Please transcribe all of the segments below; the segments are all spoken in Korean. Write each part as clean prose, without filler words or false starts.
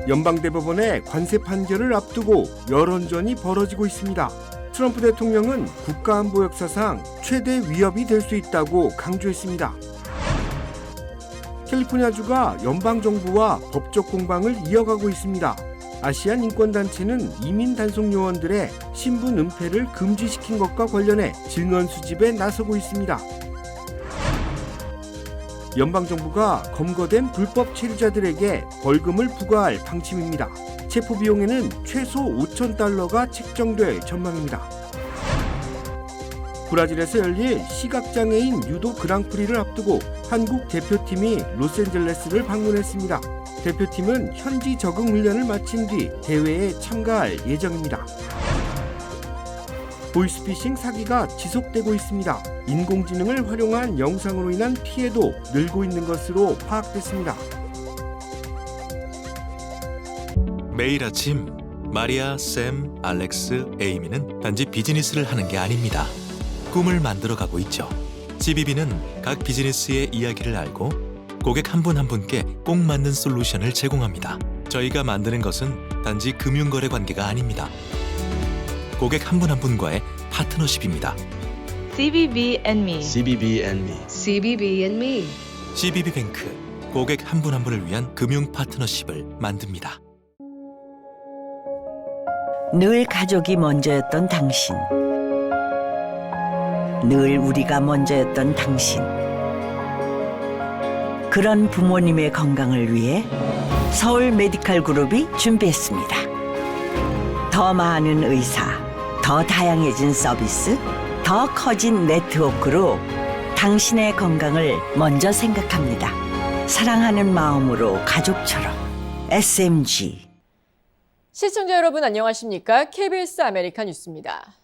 연방대법원의 관세 판결을 앞두고 여론전이 벌어지고 있습니다. 트럼프 대통령은 국가안보 역사상 최대 위협이 될 수 있다고 강조했습니다. 캘리포니아주가 연방정부와 법적 공방을 이어가고 있습니다. 아시안 인권단체는 이민 단속 요원들의 신분 은폐를 금지시킨 것과 관련해 증언 수집에 나서고 있습니다. 연방정부가 검거된 불법 체류자들에게 벌금을 부과할 방침입니다. 체포 비용에는 최소 $5,000가 책정될 전망입니다. 브라질에서 열릴 시각장애인 유도 그랑프리를 앞두고 한국 대표팀이 로스앤젤레스를 방문했습니다. 대표팀은 현지 적응 훈련을 마친 뒤 대회에 참가할 예정입니다. 보이스피싱 사기가 지속되고 있습니다. 인공지능을 활용한 영상으로 인한 피해도 늘고 있는 것으로 파악됐습니다. 매일 아침 마리아, 샘, 알렉스, 에이미는 단지 비즈니스를 하는 게 아닙니다. 꿈을 만들어가고 있죠. CBB는 각 비즈니스의 이야기를 알고 고객 한 분 한 분께 꼭 맞는 솔루션을 제공합니다. 저희가 만드는 것은 단지 금융거래 관계가 아닙니다. 고객 한 분 한 분과의 파트너십입니다. CBB and me. CBB and me. CBB and me. CBB뱅크, 고객 한 분 한 분을 위한 금융 파트너십을 만듭니다. 늘 가족이 먼저였던 당신. 늘 우리가 먼저였던 당신. 그런 부모님의 건강을 위해 서울 메디칼 그룹이 준비했습니다. 더 많은 의사, 더 다양해진 서비스, 더 커진 네트워크로 당신의 건강을 먼저 생각합니다. 사랑하는 마음으로 가족처럼 SMG. 시청자 여러분 안녕하십니까? KBS 아메리카 뉴스입니다.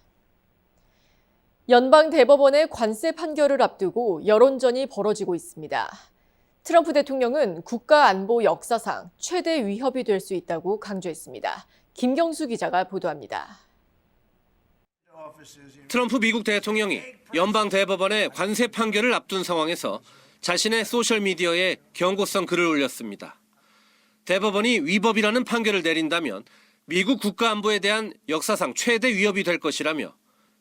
연방 대법원의 관세 판결을 앞두고 여론전이 벌어지고 있습니다. 트럼프 대통령은 국가 안보 역사상 최대 위협이 될 수 있다고 강조했습니다. 김경수 기자가 보도합니다. 트럼프 미국 대통령이 연방 대법원의 관세 판결을 앞둔 상황에서 자신의 소셜미디어에 경고성 글을 올렸습니다. 대법원이 위법이라는 판결을 내린다면 미국 국가안보에 대한 역사상 최대 위협이 될 것이라며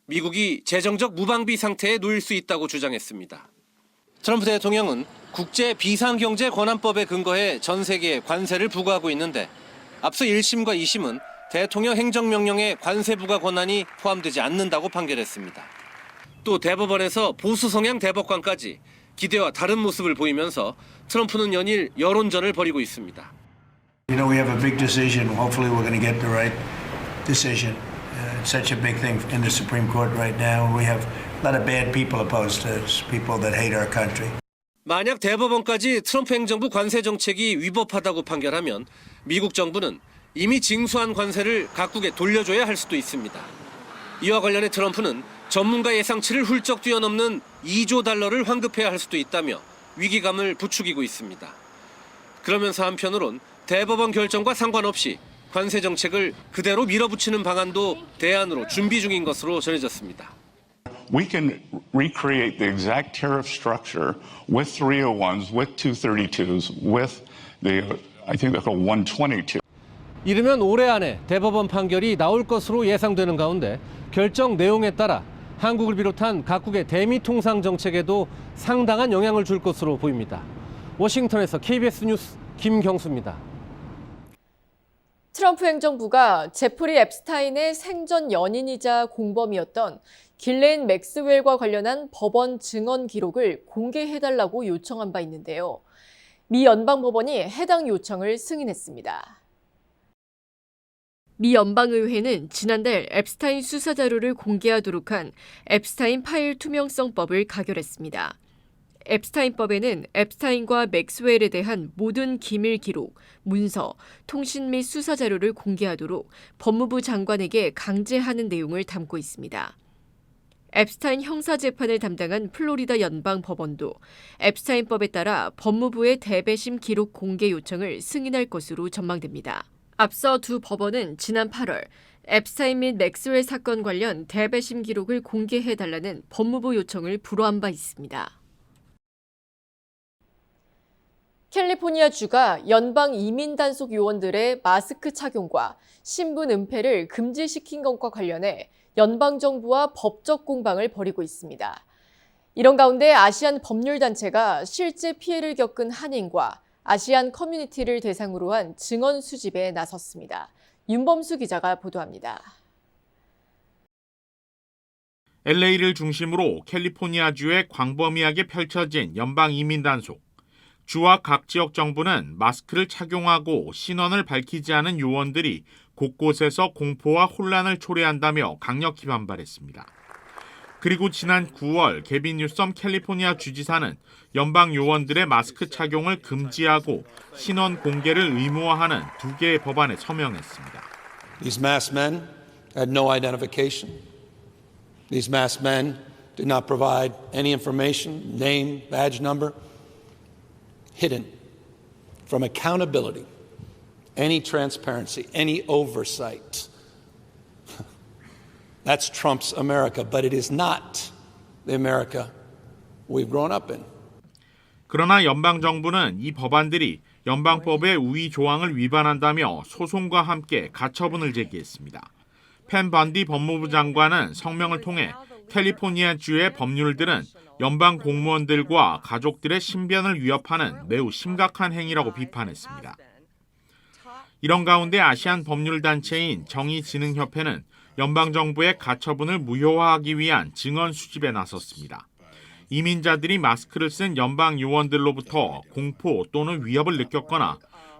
미국이 재정적 무방비 상태에 놓일 수 있다고 주장했습니다. 트럼프 대통령은 국제 비상경제 권한법에 근거해 전 세계에 관세를 부과하고 있는데 앞서 1심과 2심은 대통령 행정명령에 관세 부과 권한이 포함되지 않는다고 판결했습니다. 또 대법원에서 보수 성향 대법관까지 기대와 다른 모습을 보이면서 트럼프는 연일 여론전을 벌이고 있습니다. You know, we have a big decision. Hopefully we're going to get the right decision. It's such a big thing in the Supreme Court right now. We have a lot of bad people opposed to us, people that hate our country. 만약 대법원까지 트럼프 행정부 관세 정책이 위법하다고 판결하면 미국 정부는 이미 징수한 관세를 각국에 돌려줘야 할 수도 있습니다. 이와 관련해 트럼프는 전문가 예상치를 훌쩍 뛰어넘는 $2조 환급해야 할 수도 있다며 위기감을 부추기고 있습니다. 그러면서 한편으론 대법원 결정과 상관없이 관세 정책을 그대로 밀어붙이는 방안도 대안으로 준비 중인 것으로 전해졌습니다. We can recreate the exact tariff structure with 301s, with 232s, with the, I think they're called 122. 이르면 올해 안에 대법원 판결이 나올 것으로 예상되는 가운데 결정 내용에 따라 한국을 비롯한 각국의 대미 통상 정책에도 상당한 영향을 줄 것으로 보입니다. 워싱턴에서 KBS 뉴스 김경수입니다. 트럼프 행정부가 제프리 앱스타인의 생전 연인이자 공범이었던 길레인 맥스웰과 관련한 법원 증언 기록을 공개해달라고 요청한 바 있는데요. 미 연방법원이 해당 요청을 승인했습니다. 미 연방의회는 지난달 앱스타인 수사 자료를 공개하도록 한 앱스타인 파일 투명성법을 가결했습니다. 앱스타인법에는 앱스타인과 맥스웰에 대한 모든 기밀 기록, 문서, 통신 및 수사 자료를 공개하도록 법무부 장관에게 강제하는 내용을 담고 있습니다. 앱스타인 형사재판을 담당한 플로리다 연방법원도 앱스타인법에 따라 법무부의 대배심 기록 공개 요청을 승인할 것으로 전망됩니다. 앞서 두 법원은 지난 8월 앱스타인 및 맥스웰 사건 관련 대배심 기록을 공개해달라는 법무부 요청을 불허한 바 있습니다. 캘리포니아주가 연방 이민 단속 요원들의 마스크 착용과 신분 은폐를 금지시킨 것과 관련해 연방정부와 법적 공방을 벌이고 있습니다. 이런 가운데 아시안 법률단체가 실제 피해를 겪은 한인과 아시안 커뮤니티를 대상으로 한 증언 수집에 나섰습니다. 윤범수 기자가 보도합니다. LA를 중심으로 캘리포니아주에 광범위하게 펼쳐진 연방 이민 단속. 주와 각 지역 정부는 마스크를 착용하고 신원을 밝히지 않은 요원들이 곳곳에서 공포와 혼란을 초래한다며 강력히 반발했습니다. 그리고 지난 9월 게빈 뉴섬 캘리포니아 주지사는 연방 요원들의 마스크 착용을 금지하고 신원 공개를 의무화하는 2개의 법안에 서명했습니다. These masked men had no identification. These masked men did not provide any information, name, badge number, hidden from accountability, any transparency, any oversight. That's Trump's America, but it is not the America we've grown up in. 그러나 연방정부는 이 법안들이 연방법의 우위 조항을 위반한다며 소송과 함께 가처분을 제기했습니다. 펜 번디 법무부 장관은 성명을 통해 캘리포니아주의 법률들은 연방 공무원들과 가족들의 신변을 위협하는 매우 심각한 행위라고 비판했습니다. 이런 가운데 아시안 법률단체인 정의진흥협회는 연방정부의 가처분을 무효화하기 위한 증언 수집에 나섰습니다. 이민자들이 마스크를 쓴 연방 요원들로부터 공포 또는 위협을 느꼈거나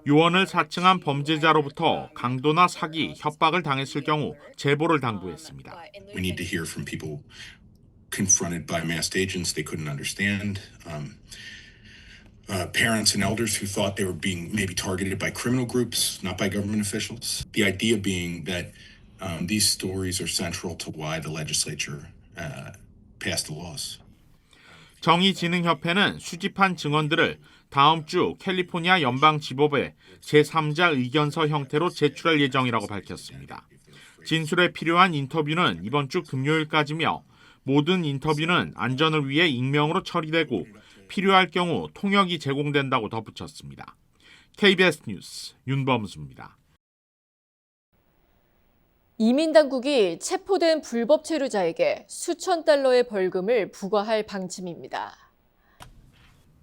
요원을 사칭한 범죄자로부터 강도나 사기, 협박을 당했을 경우 제보를 당부했습니다. We need to hear from people confronted by masked agents they couldn't understand, parents and elders who thought they were being maybe targeted by criminal groups, not by government officials. The idea being that these stories are central to why the legislature passed the laws. 정의진흥협회는 수집한 증언들을 다음 주 캘리포니아 연방지법에 제3자 의견서 형태로 제출할 예정이라고 밝혔습니다. 진술에 필요한 인터뷰는 이번 주 금요일까지며 모든 인터뷰는 안전을 위해 익명으로 처리되고 필요할 경우 통역이 제공된다고 덧붙였습니다. KBS 뉴스 윤범수입니다. 이민당국이 체포된 불법 체류자에게 수천 달러의 벌금을 부과할 방침입니다.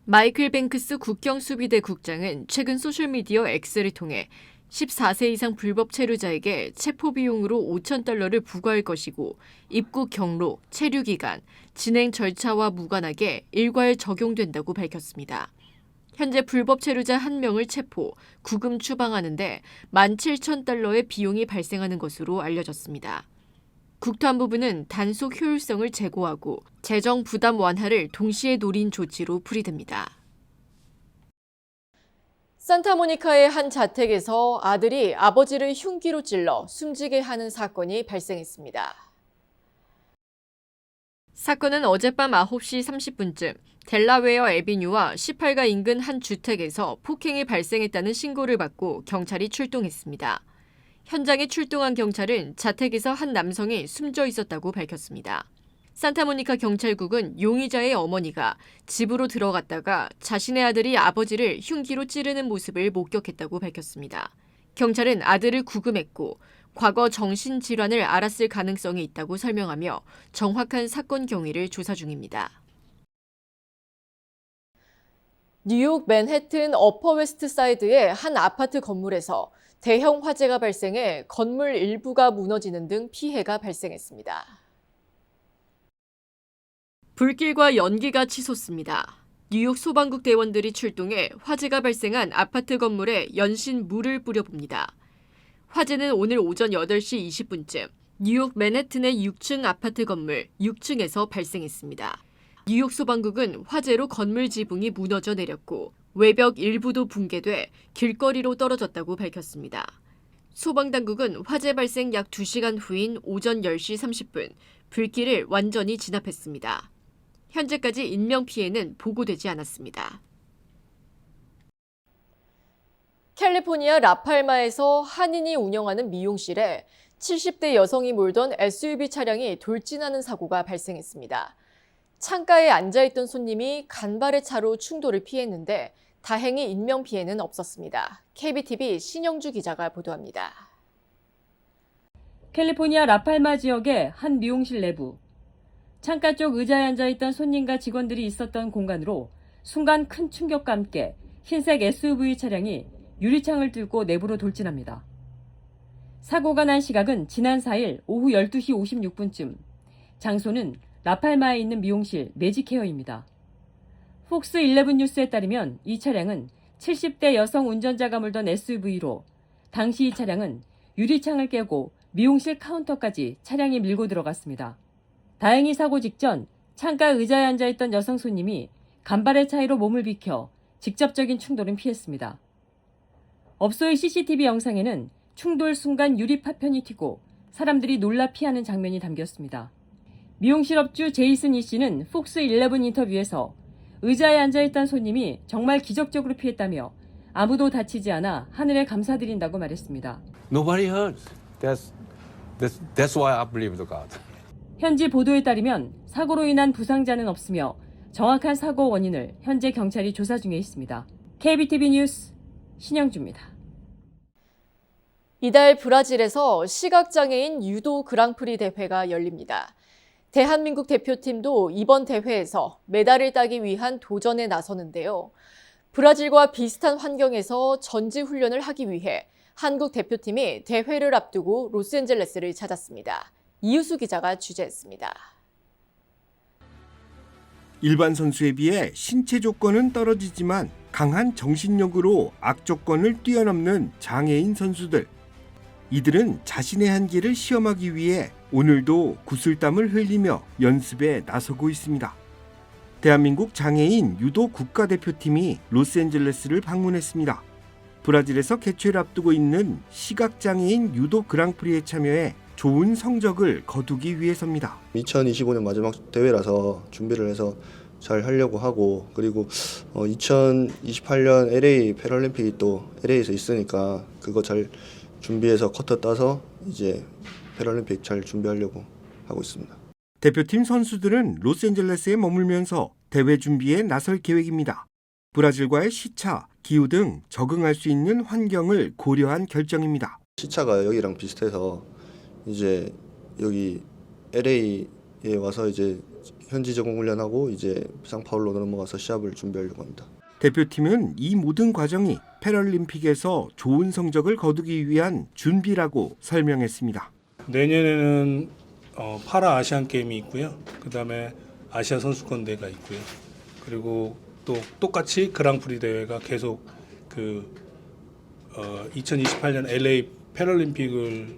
마이클 뱅크스 국경수비대 국장은 최근 소셜미디어 X를 통해 14세 이상 불법 체류자에게 체포 비용으로 5천 달러를 부과할 것이고 입국 경로, 체류 기간, 진행 절차와 무관하게 일괄 적용된다고 밝혔습니다. 현재 불법 체류자 1명을 체포, 구금 추방하는데 17,000달러의 비용이 발생하는 것으로 알려졌습니다. 국토안보부는 단속 효율성을 제고하고 재정 부담 완화를 동시에 노린 조치로 풀이됩니다. 산타모니카의 한 자택에서 아들이 아버지를 흉기로 찔러 숨지게 하는 사건이 발생했습니다. 사건은 어젯밤 9시 30분쯤 델라웨어 애비뉴와 18가 인근 한 주택에서 폭행이 발생했다는 신고를 받고 경찰이 출동했습니다. 현장에 출동한 경찰은 자택에서 한 남성이 숨져 있었다고 밝혔습니다. 산타모니카 경찰국은 용의자의 어머니가 집으로 들어갔다가 자신의 아들이 아버지를 흉기로 찌르는 모습을 목격했다고 밝혔습니다. 경찰은 아들을 구금했고 과거 정신질환을 앓았을 가능성이 있다고 설명하며 정확한 사건 경위를 조사 중입니다. 뉴욕 맨해튼 어퍼 웨스트 사이드의 한 아파트 건물에서 대형 화재가 발생해 건물 일부가 무너지는 등 피해가 발생했습니다. 불길과 연기가 치솟습니다. 뉴욕 소방국 대원들이 출동해 화재가 발생한 아파트 건물에 연신 물을 뿌려봅니다. 화재는 오늘 오전 8시 20분쯤 뉴욕 맨해튼의 6층 아파트 건물 6층에서 발생했습니다. 뉴욕 소방국은 화재로 건물 지붕이 무너져 내렸고 외벽 일부도 붕괴돼 길거리로 떨어졌다고 밝혔습니다. 소방당국은 화재 발생 약 2시간 후인 오전 10시 30분 불길을 완전히 진압했습니다. 현재까지 인명피해는 보고되지 않았습니다. 캘리포니아 라팔마에서 한인이 운영하는 미용실에 70대 여성이 몰던 SUV 차량이 돌진하는 사고가 발생했습니다. 창가에 앉아있던 손님이 간발의 차로 충돌을 피했는데 다행히 인명피해는 없었습니다. KBTV 신영주 기자가 보도합니다. 캘리포니아 라팔마 지역의 한 미용실 내부. 창가 쪽 의자에 앉아있던 손님과 직원들이 있었던 공간으로 순간 큰 충격과 함께 흰색 SUV 차량이 유리창을 뚫고 내부로 돌진합니다. 사고가 난 시각은 지난 4일 오후 12시 56분쯤. 장소는 라팔마에 있는 미용실 매직헤어입니다. 폭스 11 뉴스에 따르면 이 차량은 70대 여성 운전자가 몰던 SUV로 당시 이 차량은 유리창을 깨고 미용실 카운터까지 차량이 밀고 들어갔습니다. 다행히 사고 직전 창가 의자에 앉아있던 여성 손님이 간발의 차이로 몸을 비켜 직접적인 충돌은 피했습니다. 업소의 CCTV 영상에는 충돌 순간 유리 파편이 튀고 사람들이 놀라 피하는 장면이 담겼습니다. 미용실 업주 제이슨 이 씨는 폭스 11 인터뷰에서 의자에 앉아있던 손님이 정말 기적적으로 피했다며 아무도 다치지 않아 하늘에 감사드린다고 말했습니다. Nobody hurt. That's why I believe the God. 현지 보도에 따르면 사고로 인한 부상자는 없으며 정확한 사고 원인을 현재 경찰이 조사 중에 있습니다. KBTV 뉴스 신영주입니다. 이달 브라질에서 시각장애인 유도 그랑프리 대회가 열립니다. 대한민국 대표팀도 이번 대회에서 메달을 따기 위한 도전에 나서는데요. 브라질과 비슷한 환경에서 전지 훈련을 하기 위해 한국 대표팀이 대회를 앞두고 로스앤젤레스를 찾았습니다. 이유수 기자가 취재했습니다. 일반 선수에 비해 신체 조건은 떨어지지만 강한 정신력으로 악조건을 뛰어넘는 장애인 선수들. 이들은 자신의 한계를 시험하기 위해 오늘도 구슬땀을 흘리며 연습에 나서고 있습니다. 대한민국 장애인 유도 국가대표팀이 로스앤젤레스를 방문했습니다. 브라질에서 개최를 앞두고 있는 시각장애인 유도 그랑프리에 참여해 좋은 성적을 거두기 위해서입니다. 2025년 마지막 대회라서 준비를 해서 잘 하려고 하고, 그리고 2028년 LA 패럴림픽이 또 LA에서 있으니까 그거 잘 준비해서 쿼터 따서 이제 패럴림픽 잘 준비하려고 하고 있습니다. 대표팀 선수들은 로스앤젤레스에 머물면서 대회 준비에 나설 계획입니다. 브라질과의 시차, 기후 등 적응할 수 있는 환경을 고려한 결정입니다. 시차가 여기랑 비슷해서 이제 여기 LA에 와서 이제 현지 적응 훈련하고 이제 상파울로 넘어가서 시합을 준비하려고 합니다. 대표팀은 이 모든 과정이 패럴림픽에서 좋은 성적을 거두기 위한 준비라고 설명했습니다. 내년에는 파라 아시안 게임이 있고요. 그다음에 아시아 선수권 대회가 있고요. 그리고 또 똑같이 그랑프리 대회가 계속 2028년 LA 패럴림픽을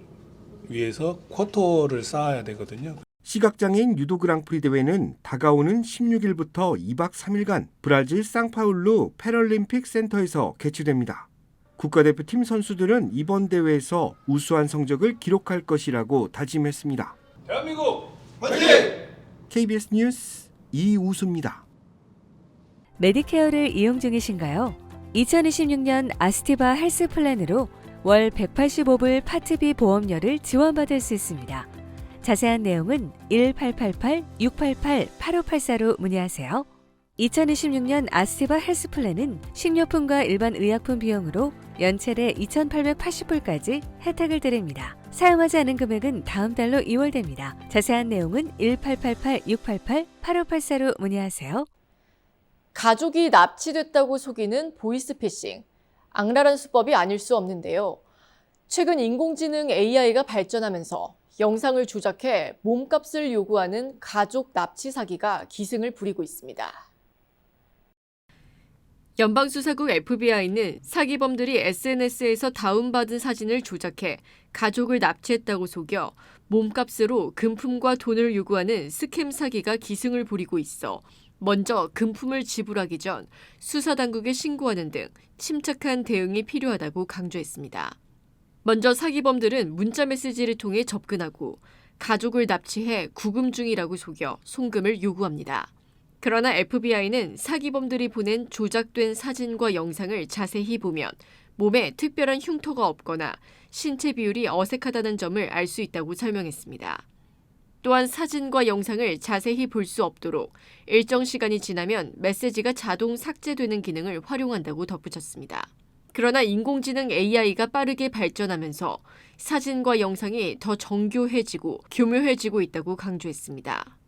위해서 쿼터를 쌓아야 되거든요. 시각장애인 유도 그랑프리 대회는 다가오는 16일부터 2박 3일간 브라질 상파울루 패럴림픽 센터에서 개최됩니다. 국가대표팀 선수들은 이번 대회에서 우수한 성적을 기록할 것이라고 다짐했습니다. 대한민국 화이팅! KBS 뉴스 이우수입니다. 메디케어를 이용 중이신가요? 2026년 아스티바 헬스 플랜으로 월 185불 파트비 보험료를 지원받을 수 있습니다. 자세한 내용은 1888-688-8584로 문의하세요. 2026년 아스티바 헬스 플랜은 식료품과 일반 의약품 비용으로 연체대 2,880불까지 혜택을 드립니다. 사용하지 않은 금액은 다음 달로 2월됩니다. 자세한 내용은 1888-688-8584로 문의하세요. 가족이 납치됐다고 속이는 보이스피싱. 악랄한 수법이 아닐 수 없는데요. 최근 인공지능 AI가 발전하면서 영상을 조작해 몸값을 요구하는 가족 납치 사기가 기승을 부리고 있습니다. 연방수사국 FBI는 사기범들이 SNS에서 다운받은 사진을 조작해 가족을 납치했다고 속여 몸값으로 금품과 돈을 요구하는 스캠 사기가 기승을 부리고 있어 먼저 금품을 지불하기 전 수사당국에 신고하는 등 침착한 대응이 필요하다고 강조했습니다. 먼저 사기범들은 문자메시지를 통해 접근하고 가족을 납치해 구금 중이라고 속여 송금을 요구합니다. 그러나 FBI는 사기범들이 보낸 조작된 사진과 영상을 자세히 보면 몸에 특별한 흉터가 없거나 신체 비율이 어색하다는 점을 알 수 있다고 설명했습니다. 또한 사진과 영상을 자세히 볼 수 없도록 일정 시간이 지나면 메시지가 자동 삭제되는 기능을 활용한다고 덧붙였습니다. 그러나 인공지능 AI가 빠르게 발전하면서 사진과 영상이 더 정교해지고 교묘해지고 있다고 강조했습니다.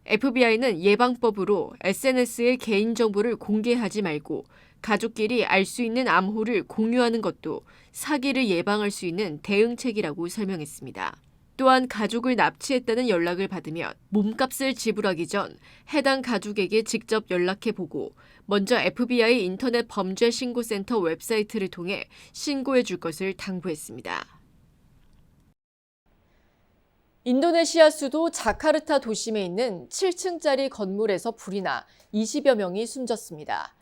FBI는 예방법으로 SNS에 개인정보를 공개하지 말고 가족끼리 알 수 있는 암호를 공유하는 것도 사기를 예방할 수 있는 대응책이라고 설명했습니다. 또한 가족을 납치했다는 연락을 받으면 몸값을 지불하기 전 해당 가족에게 직접 연락해보고 먼저 FBI 인터넷 범죄 신고센터 웹사이트를 통해 신고해 줄 것을 당부했습니다. 인도네시아 수도 자카르타 도심에 있는 7층짜리 건물에서 불이 나 20여 명이 숨졌습니다.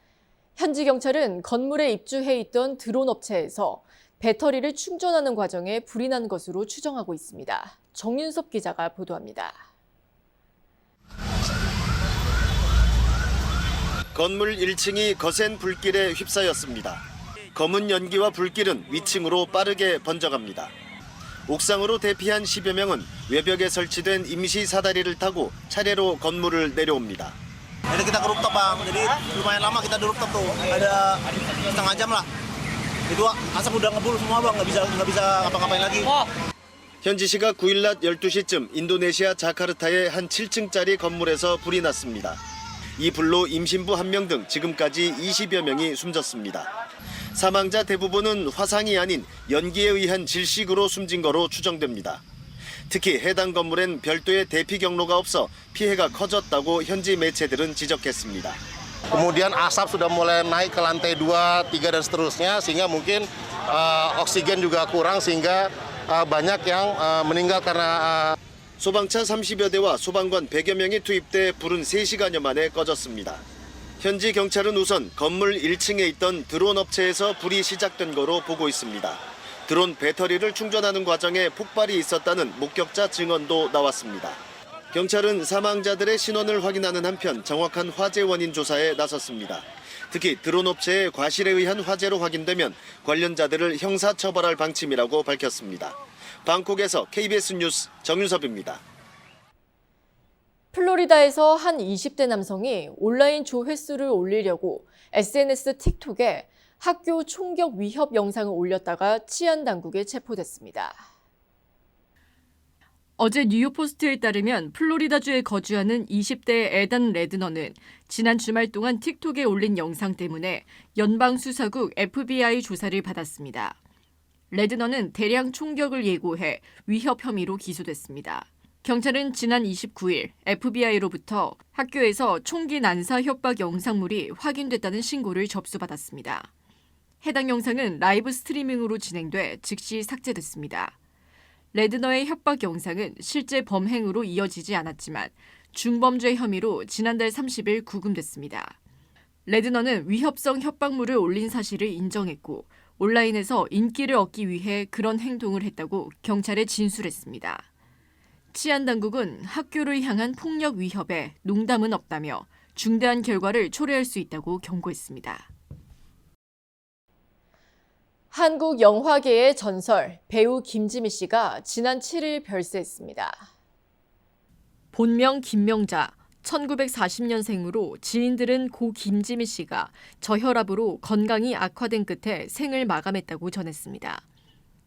현지 경찰은 건물에 입주해 있던 드론 업체에서 배터리를 충전하는 과정에 불이 난 것으로 추정하고 있습니다. 정윤섭 기자가 보도합니다. 건물 1층이 거센 불길에 휩싸였습니다. 검은 연기와 불길은 위층으로 빠르게 번져갑니다. 옥상으로 대피한 10여 명은 외벽에 설치된 임시 사다리를 타고 차례로 건물을 내려옵니다. Jadi kita ke rooftop bang, jadi lumayan lama kita di rooftop tuh, ada setengah jam lah. Itu asap udah ngebul semua bang, nggak bisa ngapa-ngapain lagi. 현지 시각 9일 낮 12시쯤 인도네시아 자카르타의 한 7층짜리 건물에서 불이 났습니다. 이 불로 임신부 1명 등 지금까지 20여 명이 숨졌습니다. 사망자 대부분은 화상이 아닌 연기에 의한 질식으로 숨진 거로 추정됩니다. 특히 해당 건물엔 별도의 대피 경로가 없어 피해가 커졌다고 현지 매체들은 지적했습니다. Kemudian asap sudah mulai naik ke lantai 2, 3 dan seterusnya, sehingga mungkin oksigen juga kurang sehingga banyak yang meninggal karena 소방차 30여 대와 소방관 100여 명이 투입돼 불은 3시간여 만에 꺼졌습니다. 현지 경찰은 우선 건물 1층에 있던 드론 업체에서 불이 시작된 거로 보고 있습니다. 드론 배터리를 충전하는 과정에 폭발이 있었다는 목격자 증언도 나왔습니다. 경찰은 사망자들의 신원을 확인하는 한편 정확한 화재 원인 조사에 나섰습니다. 특히 드론 업체의 과실에 의한 화재로 확인되면 관련자들을 형사처벌할 방침이라고 밝혔습니다. 방콕에서 KBS 뉴스 정윤섭입니다. 플로리다에서 한 20대 남성이 온라인 조회수를 올리려고 SNS 틱톡에 학교 총격 위협 영상을 올렸다가 치안 당국에 체포됐습니다. 어제 뉴욕포스트에 따르면 플로리다주에 거주하는 20대 에단 레드너는 지난 주말 동안 틱톡에 올린 영상 때문에 연방수사국 FBI 조사를 받았습니다. 레드너는 대량 총격을 예고해 위협 혐의로 기소됐습니다. 경찰은 지난 29일 FBI로부터 학교에서 총기 난사 협박 영상물이 확인됐다는 신고를 접수받았습니다. 해당 영상은 라이브 스트리밍으로 진행돼 즉시 삭제됐습니다. 레드너의 협박 영상은 실제 범행으로 이어지지 않았지만 중범죄 혐의로 지난달 30일 구금됐습니다. 레드너는 위협성 협박물을 올린 사실을 인정했고 온라인에서 인기를 얻기 위해 그런 행동을 했다고 경찰에 진술했습니다. 치안당국은 학교를 향한 폭력 위협에 농담은 없다며 중대한 결과를 초래할 수 있다고 경고했습니다. 한국 영화계의 전설 배우 김지미 씨가 지난 7일 별세했습니다. 본명 김명자, 1940년생으로 지인들은 고 김지미 씨가 저혈압으로 건강이 악화된 끝에 생을 마감했다고 전했습니다.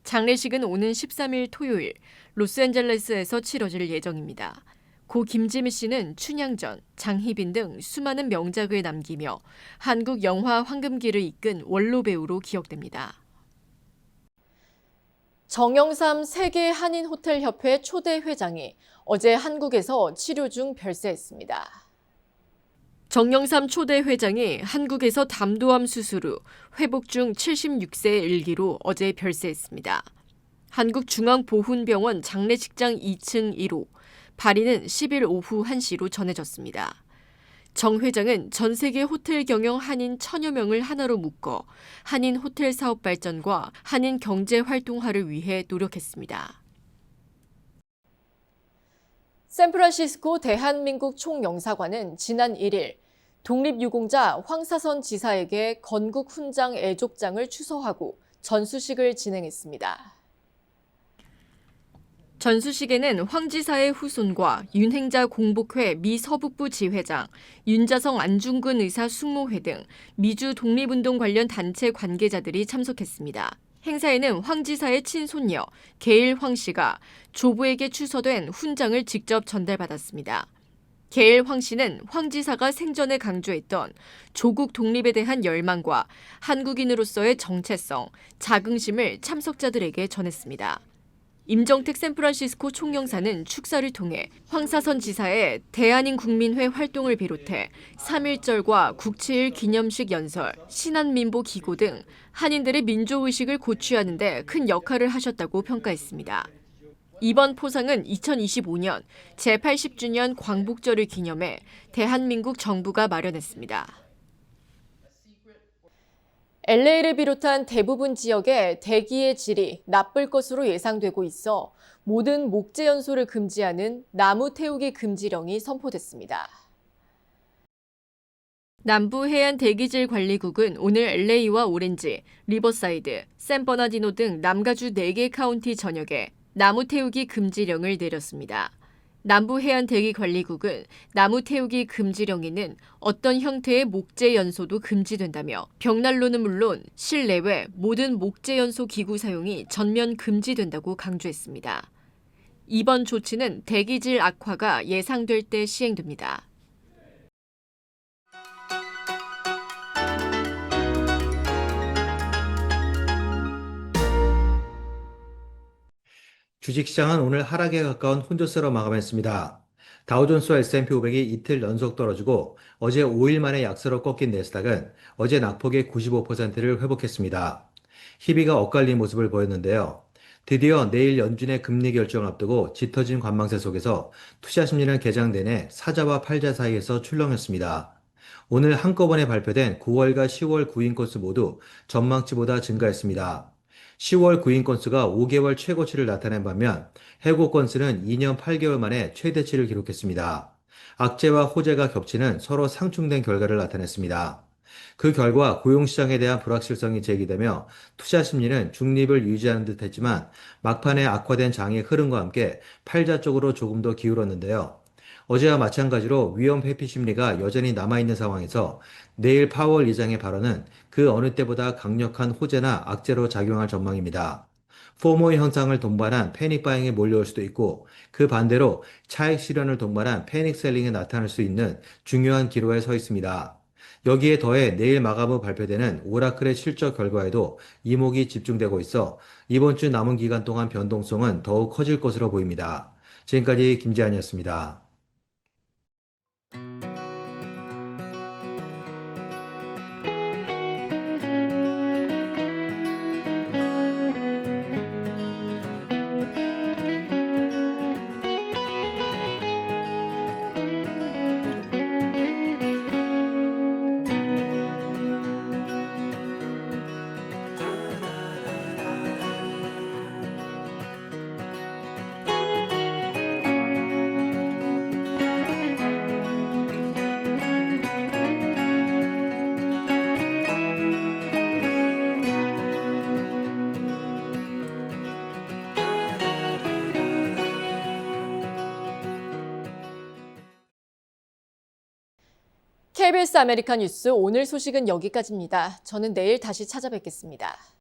장례식은 오는 13일 토요일 로스앤젤레스에서 치러질 예정입니다. 고 김지미 씨는 춘향전, 장희빈 등 수많은 명작을 남기며 한국 영화 황금기를 이끈 원로 배우로 기억됩니다. 정영삼 세계 한인호텔협회 초대 회장이 어제 한국에서 치료 중 별세했습니다. 정영삼 초대 회장이 한국에서 담도암 수술 후 회복 중 76세의 일기로 어제 별세했습니다. 한국중앙보훈병원 장례식장 2층 1호, 발인은 10일 오후 1시로 전해졌습니다. 정 회장은 전 세계 호텔 경영 한인 1000여 명을 하나로 묶어 한인 호텔 사업 발전과 한인 경제 활동화를 위해 노력했습니다. 샌프란시스코 대한민국 총영사관은 지난 1일 독립유공자 황사선 지사에게 건국 훈장 애족장을 추서하고 전수식을 진행했습니다. 전수식에는 황지사의 후손과 윤행자 공복회 미 서북부 지회장, 윤자성 안중근 의사 숙모회 등 미주 독립운동 관련 단체 관계자들이 참석했습니다. 행사에는 황지사의 친손녀 게일 황 씨가 조부에게 추서된 훈장을 직접 전달받았습니다. 게일 황 씨는 황지사가 생전에 강조했던 조국 독립에 대한 열망과 한국인으로서의 정체성, 자긍심을 참석자들에게 전했습니다. 임정택 샌프란시스코 총영사는 축사를 통해 황사선 지사의 대한인국민회 활동을 비롯해 3.1절과 국치일 기념식 연설, 신한민보 기고 등 한인들의 민족의식을 고취하는 데 큰 역할을 하셨다고 평가했습니다. 이번 포상은 2025년 제80주년 광복절을 기념해 대한민국 정부가 마련했습니다. LA를 비롯한 대부분 지역에 대기의 질이 나쁠 것으로 예상되고 있어 모든 목재 연소를 금지하는 나무 태우기 금지령이 선포됐습니다. 남부해안대기질관리국은 오늘 LA와 오렌지, 리버사이드, 샌버나디노 등 남가주 4개 카운티 전역에 나무 태우기 금지령을 내렸습니다. 남부해안대기관리국은 나무 태우기 금지령에는 어떤 형태의 목재 연소도 금지된다며 벽난로는 물론 실내외 모든 목재 연소 기구 사용이 전면 금지된다고 강조했습니다. 이번 조치는 대기질 악화가 예상될 때 시행됩니다. 주식시장은 오늘 하락에 가까운 혼조세로 마감했습니다. 다우존스와 S&P 500이 이틀 연속 떨어지고 어제 5일 만에 약세로 꺾인 내스닥은 어제 낙폭의 95%를 회복했습니다. 희비가 엇갈린 모습을 보였는데요. 드디어 내일 연준의 금리 결정을 앞두고 짙어진 관망세 속에서 투자 심리는 개장 내내 사자와 팔자 사이에서 출렁였습니다. 오늘 한꺼번에 발표된 9월과 10월 구인 건수 모두 전망치보다 증가했습니다. 10월 구인 건수가 5개월 최고치를 나타낸 반면 해고 건수는 2년 8개월 만에 최대치를 기록했습니다. 악재와 호재가 겹치는 서로 상충된 결과를 나타냈습니다. 그 결과 고용시장에 대한 불확실성이 제기되며 투자 심리는 중립을 유지하는 듯 했지만 막판에 악화된 장의 흐름과 함께 팔자 쪽으로 조금 더 기울었는데요. 어제와 마찬가지로 위험 회피 심리가 여전히 남아있는 상황에서 내일 파월 의장의 발언은 그 어느 때보다 강력한 호재나 악재로 작용할 전망입니다. 포모 현상을 동반한 패닉 바잉이 몰려올 수도 있고 그 반대로 차익 실현을 동반한 패닉 셀링이 나타날 수 있는 중요한 기로에 서 있습니다. 여기에 더해 내일 마감 후 발표되는 오라클의 실적 결과에도 이목이 집중되고 있어 이번 주 남은 기간 동안 변동성은 더욱 커질 것으로 보입니다. 지금까지 김재한이었습니다. KBS 아메리카 뉴스 오늘 소식은 여기까지입니다. 저는 내일 다시 찾아뵙겠습니다.